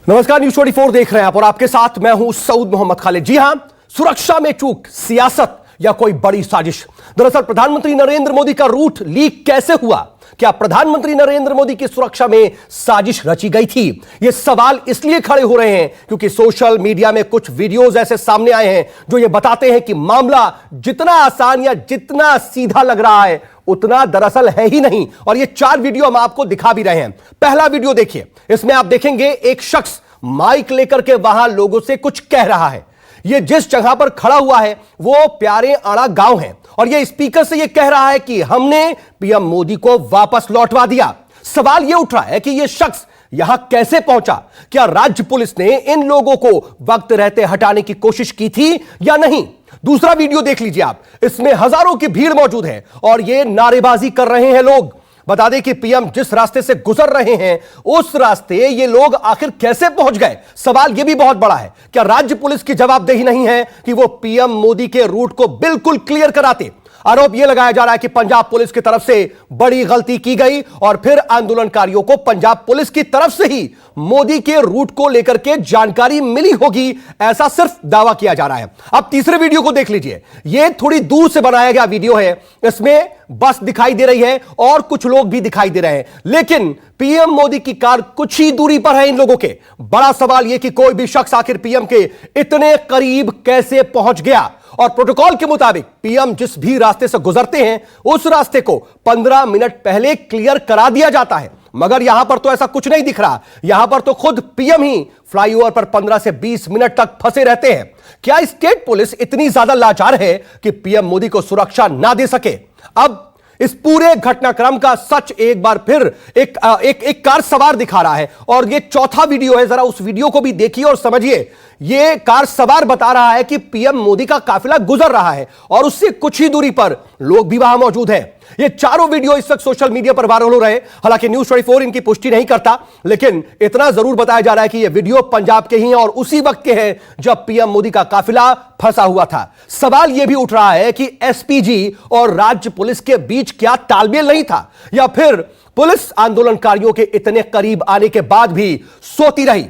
नमस्कार, न्यूज़ 24 देख रहे हैं आप और आपके साथ मैं हूं सऊद मोहम्मद खालिद। जी हां, सुरक्षा में चूक, सियासत या कोई बड़ी साजिश। दरअसल प्रधानमंत्री नरेंद्र मोदी का रूट लीक कैसे हुआ? क्या प्रधानमंत्री नरेंद्र मोदी की सुरक्षा में साजिश रची गई थी? ये सवाल इसलिए खड़े हो रहे हैं क्योंकि सोशल मीडिया में कुछ वीडियोस ऐसे सामने आए हैं जो ये बताते हैं कि मामला जितना आसान या जितना सीधा लग रहा है उतना दरअसल है ही नहीं। और ये 4 वीडियो हम आपको दिखा भी रहे हैं। पहला वीडियो देखिए, इसमें आप देखेंगे एक शख्स माइक लेकर के वहां लोगों से कुछ कह रहा है। ये जिस जगह पर खड़ा हुआ है वो प्यारे आड़ा गांव है और ये स्पीकर से ये कह रहा है कि हमने पीएम मोदी को वापस लौटवा दिया। सवाल ये उठ रहा है कि ये शख्स यहां कैसे पहुंचा? क्या राज्य पुलिस ने इन लोगों को वक्त रहते हटाने की कोशिश की थी या नहीं? दूसरा वीडियो देख लीजिए आप, इसमें हजारों की भीड़ मौजूद है और ये नारेबाजी कर रहे हैं लोग। बता दें कि पीएम जिस रास्ते से गुजर रहे हैं उस रास्ते ये लोग आखिर कैसे पहुंच गए? सवाल यह भी बहुत बड़ा है, क्या राज्य पुलिस की जवाबदेही नहीं है कि वो पीएम मोदी के रूट को बिल्कुल क्लियर कराते? आरोप यह लगाया जा रहा है कि पंजाब पुलिस की तरफ से बड़ी गलती की गई और फिर आंदोलनकारियों को पंजाब पुलिस की तरफ से ही मोदी के रूट को लेकर के जानकारी मिली होगी, ऐसा सिर्फ दावा किया जा रहा है। अब तीसरे वीडियो को देख लीजिए। यह थोड़ी दूर से बनाया गया वीडियो है, इसमें बस दिखाई दे रही है और कुछ लोग भी दिखाई दे रहे हैं, लेकिन पीएम मोदी की कार कुछ ही दूरी पर है इन लोगों के। बड़ा सवाल यह कि कोई भी शख्स आखिर पीएम के इतने करीब कैसे पहुंच गया? और प्रोटोकॉल के मुताबिक पीएम जिस भी रास्ते से गुजरते हैं उस रास्ते को 15 मिनट पहले क्लियर करा दिया जाता है, मगर यहां पर तो ऐसा कुछ नहीं दिख रहा। यहां पर तो खुद पीएम ही फ्लाईओवर पर 15 से 20 मिनट तक फंसे रहते हैं। क्या स्टेट पुलिस इतनी ज्यादा लाचार है कि पीएम मोदी को सुरक्षा ना दे सके? अब इस पूरे घटनाक्रम का सच एक बार फिर एक कार सवार दिखा रहा है और ये चौथा वीडियो है। जरा उस वीडियो को भी देखिए और समझिए। ये कार सवार बता रहा है कि पीएम मोदी का काफिला गुजर रहा है और उससे कुछ ही दूरी पर लोग भी वहां मौजूद हैं। ये चारों वीडियो इस वक्त सोशल मीडिया पर वायरल हो रहे हैं। हालांकि न्यूज़ 24 इनकी पुष्टि नहीं करता, लेकिन इतना जरूर बताया जा रहा है कि ये वीडियो पंजाब के ही हैं और उसी वक्त के हैं जब पीएम मोदी का काफिला फंसा हुआ था। सवाल यह भी उठ रहा है कि एसपीजी और राज्य पुलिस के बीच क्या तालमेल नहीं था, या फिर पुलिस आंदोलनकारियों के इतने करीब आने के बाद भी सोती रही?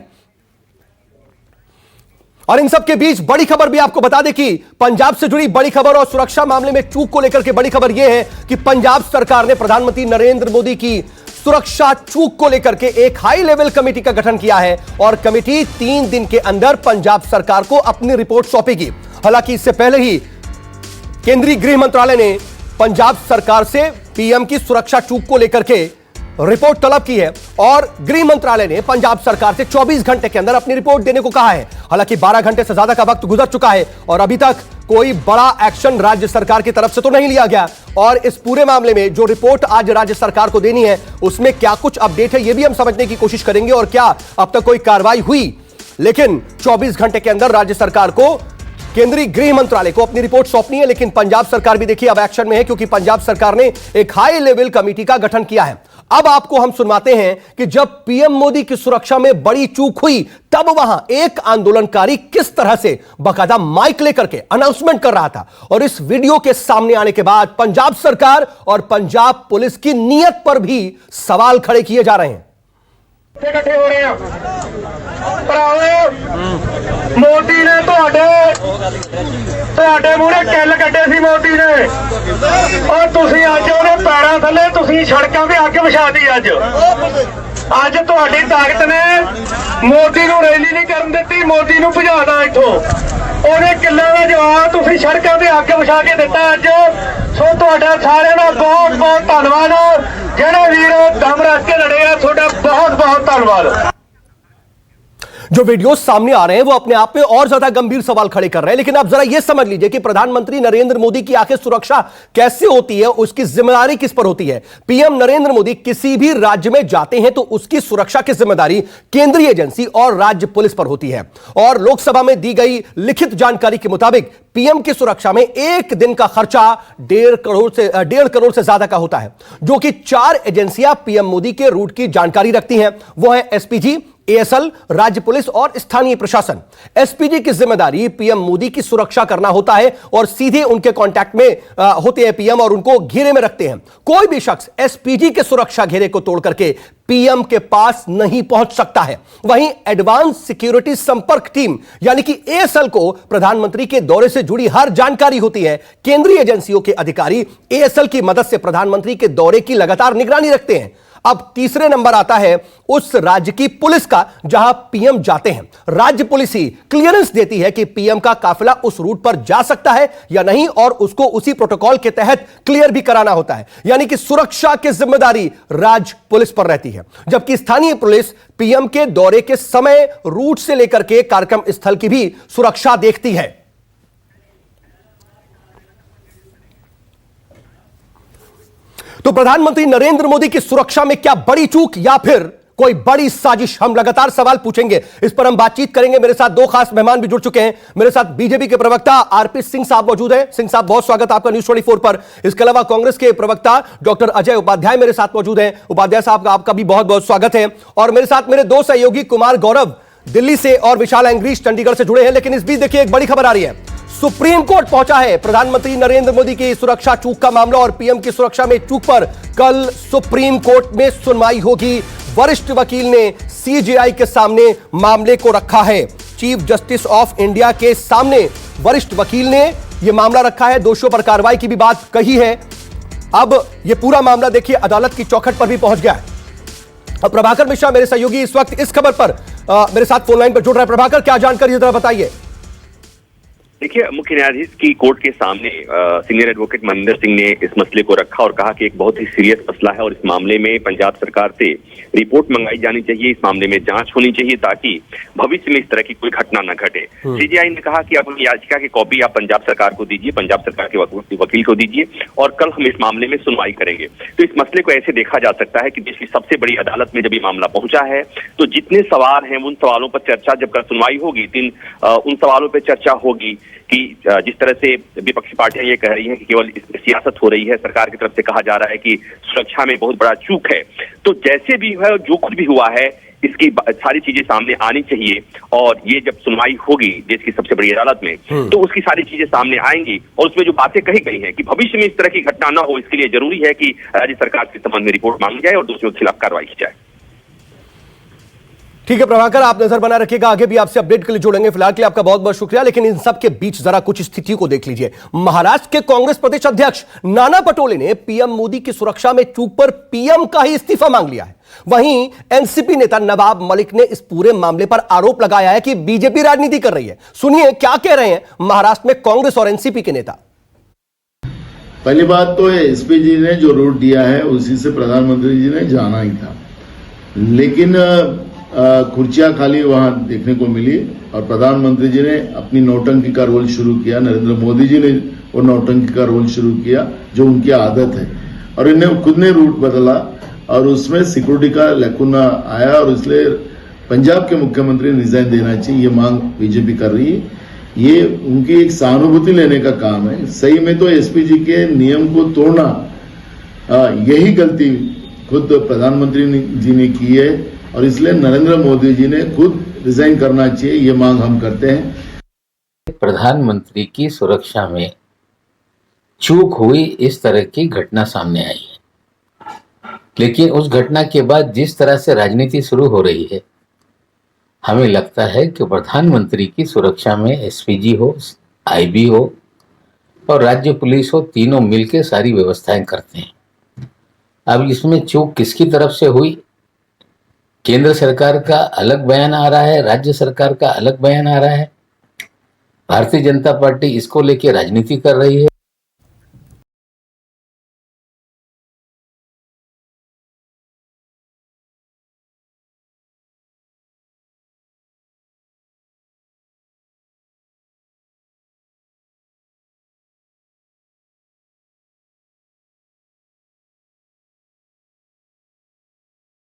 और इन सब के बीच बड़ी खबर भी आपको बता दें कि पंजाब से जुड़ी बड़ी खबर और सुरक्षा मामले में चूक को लेकर के बड़ी खबर यह है कि पंजाब सरकार ने प्रधानमंत्री नरेंद्र मोदी की सुरक्षा चूक को लेकर के एक हाई लेवल कमेटी का गठन किया है और कमेटी 3 दिन के अंदर पंजाब सरकार को अपनी रिपोर्ट सौंपेगी। हालांकि इससे पहले ही केंद्रीय गृह मंत्रालय ने पंजाब सरकार से पीएम की सुरक्षा चूक को लेकर के रिपोर्ट तलब की है और गृह मंत्रालय ने पंजाब सरकार से 24 घंटे के अंदर अपनी रिपोर्ट देने को कहा है। हालांकि 12 घंटे से ज्यादा का वक्त गुजर चुका है और अभी तक कोई बड़ा एक्शन राज्य सरकार की तरफ से तो नहीं लिया गया। और इस पूरे मामले में जो रिपोर्ट आज राज्य सरकार को देनी है उसमें क्या कुछ अपडेट है, यह भी हम समझने की कोशिश करेंगे और क्या अब तक कोई कार्रवाई हुई। लेकिन 24 घंटे के अंदर राज्य सरकार को केंद्रीय गृह मंत्रालय को अपनी रिपोर्ट सौंपनी है। लेकिन पंजाब सरकार भी देखिए अब एक्शन में है क्योंकि पंजाब सरकार ने एक हाई लेवल कमेटी का गठन किया है। अब आपको हम सुनवाते हैं कि जब पीएम मोदी की सुरक्षा में बड़ी चूक हुई तब वहां एक आंदोलनकारी किस तरह से बाकायदा माइक लेकर के अनाउंसमेंट कर रहा था। और इस वीडियो के सामने आने के बाद पंजाब सरकार और पंजाब पुलिस की नीयत पर भी सवाल खड़े किए जा रहे हैं। इकट्ठे हो रहे हैं मोदी ने ਤੁਹਾਡੇ ਮੂਹਰੇ ਕਿੱਲ ਕੱਢੇ ਸੀ ਮੋਦੀ ਨੇ ਔਰ ਤੁਸੀਂ ਅੱਜ ਉਹਦੇ ਪੈਰਾਂ ਥੱਲੇ ਤੁਸੀਂ ਸੜਕਾਂ ਤੇ ਅੱਗ ਵਿਛਾਤੀ। ਅੱਜ ਤੁਹਾਡੀ ਤਾਕਤ ਨੇ ਮੋਦੀ ਨੂੰ ਰੈਲੀ ਨਹੀਂ ਕਰਨ ਦਿੱਤੀ, ਮੋਦੀ ਨੂੰ ਭਜਾਦਾ ਇੱਥੋਂ। ਉਹਨੇ ਕਿੱਲਾਂ ਦਾ ਜਵਾਬ ਤੁਸੀਂ ਸੜਕਾਂ ਤੇ ਅੱਗ ਵਿਛਾ ਕੇ ਦਿੱਤਾ ਅੱਜ। ਸੋ ਤੁਹਾਡਾ ਸਾਰਿਆਂ ਦਾ ਬਹੁਤ ਬਹੁਤ ਧੰਨਵਾਦ। ਜਿਹੜੇ ਵੀਰ ਦਮ ਰੱਖ ਕੇ ਲੜੇ ਆ ਤੁਹਾਡਾ ਬਹੁਤ ਬਹੁਤ ਧੰਨਵਾਦ। जो वीडियो सामने आ रहे हैं वो अपने आप में और ज्यादा गंभीर सवाल खड़े कर रहे हैं। लेकिन आप जरा यह समझ लीजिए कि प्रधानमंत्री नरेंद्र मोदी की आखिर सुरक्षा कैसे होती है, उसकी जिम्मेदारी किस पर होती है? पीएम नरेंद्र मोदी किसी भी राज्य में जाते हैं तो उसकी सुरक्षा की जिम्मेदारी केंद्रीय एजेंसी और राज्य पुलिस पर होती है। और लोकसभा में दी गई लिखित जानकारी के मुताबिक पीएम की सुरक्षा में एक दिन का खर्चा 1.5 करोड़ से ज्यादा का होता है, जो कि 4 एजेंसियां पीएम मोदी के रूट की जानकारी रखती हैं। वो है एसपीजी, एएसएल, राज्य पुलिस और स्थानीय प्रशासन। एसपीजी की जिम्मेदारी पीएम मोदी की सुरक्षा करना होता है और सीधे उनके कांटेक्ट में होते हैं पीएम और उनको घेरे में रखते हैं। कोई भी शख्स एसपीजी के सुरक्षा घेरे को तोड़ करके पीएम के पास नहीं पहुंच सकता है। वहीं एडवांस सिक्योरिटी संपर्क टीम यानी कि एएसएल को प्रधानमंत्री के दौरे से जुड़ी हर जानकारी होती है। केंद्रीय एजेंसियों के अधिकारी एएसएल की मदद से प्रधानमंत्री के दौरे की लगातार निगरानी रखते हैं। अब तीसरे नंबर आता है उस राज्य की पुलिस का जहां पीएम जाते हैं। राज्य पुलिस ही क्लियरेंस देती है कि पीएम का काफिला उस रूट पर जा सकता है या नहीं और उसको उसी प्रोटोकॉल के तहत क्लियर भी कराना होता है। यानी कि सुरक्षा की जिम्मेदारी राज्य पुलिस पर रहती है, जबकि स्थानीय पुलिस पीएम के दौरे के समय रूट से लेकर के कार्यक्रम स्थल की भी सुरक्षा देखती है। तो प्रधानमंत्री नरेंद्र मोदी की सुरक्षा में क्या बड़ी चूक या फिर कोई बड़ी साजिश? हम लगातार सवाल पूछेंगे, इस पर हम बातचीत करेंगे। मेरे साथ दो खास मेहमान भी जुड़ चुके हैं। मेरे साथ बीजेपी के प्रवक्ता आरपी सिंह साहब मौजूद हैं। सिंह साहब, बहुत स्वागत आपका न्यूज़ 24 पर। इसके अलावा कांग्रेस के प्रवक्ता डॉक्टर अजय उपाध्याय मेरे साथ मौजूद हैं। उपाध्याय साहब, आपका भी बहुत बहुत स्वागत है। और मेरे साथ मेरे दो सहयोगी कुमार गौरव दिल्ली से और विशाल एंग्रीश चंडीगढ़ से जुड़े हैं। लेकिन इस बीच देखिए, एक बड़ी खबर आ रही है। सुप्रीम कोर्ट पहुंचा है प्रधानमंत्री नरेंद्र मोदी की सुरक्षा चूक का मामला और पीएम की सुरक्षा में चूक पर कल सुप्रीम कोर्ट में सुनवाई होगी। वरिष्ठ वकील ने सीजेआई के सामने मामले को रखा है। चीफ जस्टिस ऑफ इंडिया के सामने वरिष्ठ वकील ने यह मामला रखा है। दोषियों पर कार्रवाई की भी बात कही है। अब यह पूरा मामला देखिए अदालत की चौखट पर भी पहुंच गया है। अब प्रभाकर मिश्रा मेरे सहयोगी इस वक्त इस खबर पर मेरे साथ फोन लाइन पर जुड़ रहा है। प्रभाकर, क्या जानकारी जरा बताइए। देखिए, मुख्य न्यायाधीश की कोर्ट के सामने सीनियर एडवोकेट मनिंदर सिंह ने इस मसले को रखा और कहा कि एक बहुत ही सीरियस मसला है और इस मामले में पंजाब सरकार से रिपोर्ट मंगाई जानी चाहिए, इस मामले में जांच होनी चाहिए ताकि भविष्य में इस तरह की कोई घटना न घटे। सीजेआई ने कहा कि अपनी याचिका की कॉपी आप पंजाब सरकार को दीजिए, पंजाब सरकार के वकील को दीजिए और कल हम इस मामले में सुनवाई करेंगे। तो इस मसले को ऐसे देखा जा सकता है कि देश की सबसे बड़ी अदालत में जब ये मामला पहुंचा है तो जितने सवाल हैं उन सवालों पर चर्चा जब कल सुनवाई होगी उन सवालों पर चर्चा होगी कि जिस तरह से विपक्षी पार्टियां ये कह रही हैं कि केवल इसमें सियासत हो रही है, सरकार की तरफ से कहा जा रहा है कि सुरक्षा में बहुत बड़ा चूक है। तो जैसे भी है, जो कुछ भी हुआ है, इसकी सारी चीजें सामने आनी चाहिए और ये जब सुनवाई होगी देश की सबसे बड़ी अदालत में तो उसकी सारी चीजें सामने आएंगी और उसमें जो बातें कही गई हैं कि भविष्य में इस तरह की घटना न हो, इसके लिए जरूरी है कि राज्य सरकार के संबंध में रिपोर्ट मांगी जाए और दोषियों के खिलाफ कार्रवाई की जाए। ठीक है प्रभाकर, आप नजर बना रखिएगा, आगे भी आपसे अपडेट के लिए जुड़ेंगे। फिलहाल के लिए आपका बहुत बहुत शुक्रिया। लेकिन इन सब के बीच जरा कुछ स्थिति को देख लीजिए। महाराष्ट्र के कांग्रेस प्रदेश अध्यक्ष नाना पटोले ने पीएम मोदी की सुरक्षा में चूक पर पीएम का ही इस्तीफा मांग लिया है। वहीं एनसीपी नेता नवाब मलिक ने इस पूरे मामले पर आरोप लगाया है कि बीजेपी राजनीति कर रही है। सुनिए क्या कह रहे हैं महाराष्ट्र में कांग्रेस और एनसीपी के नेता। पहली बात तो एसपीजी ने जो रूट दिया है उसी से प्रधानमंत्री जी ने जाना ही था, लेकिन कुर्सियां खाली वहां देखने को मिली और प्रधानमंत्री जी ने अपनी नौटंकी का रोल शुरू किया। नरेंद्र मोदी जी ने वो नौटंकी का रोल शुरू किया जो उनकी आदत है और इन्हें खुद ने रूट बदला और उसमें सिक्योरिटी का लैकुना आया और इसलिए पंजाब के मुख्यमंत्री ने रिजाइन देना चाहिए, ये मांग बीजेपी कर रही है। ये उनकी एक सहानुभूति लेने का काम है। सही में तो एसपीजी के नियम को तोड़ना यही गलती खुद प्रधानमंत्री जी ने की है और इसलिए नरेंद्र मोदी जी ने खुद रिजाइन करना चाहिए, ये मांग हम करते हैं। प्रधानमंत्री की सुरक्षा में चूक हुई, इस तरह की घटना सामने आई है। लेकिन उस घटना के बाद जिस तरह से राजनीति शुरू हो रही है, हमें लगता है कि प्रधानमंत्री की सुरक्षा में एसपीजी हो, आईबी हो और राज्य पुलिस हो, तीनों मिलकर सारी व्यवस्थाएं करते हैं। अब इसमें चूक किसकी तरफ से हुई? केंद्र सरकार का अलग बयान आ रहा है, राज्य सरकार का अलग बयान आ रहा है। भारतीय जनता पार्टी इसको लेकर राजनीति कर रही है।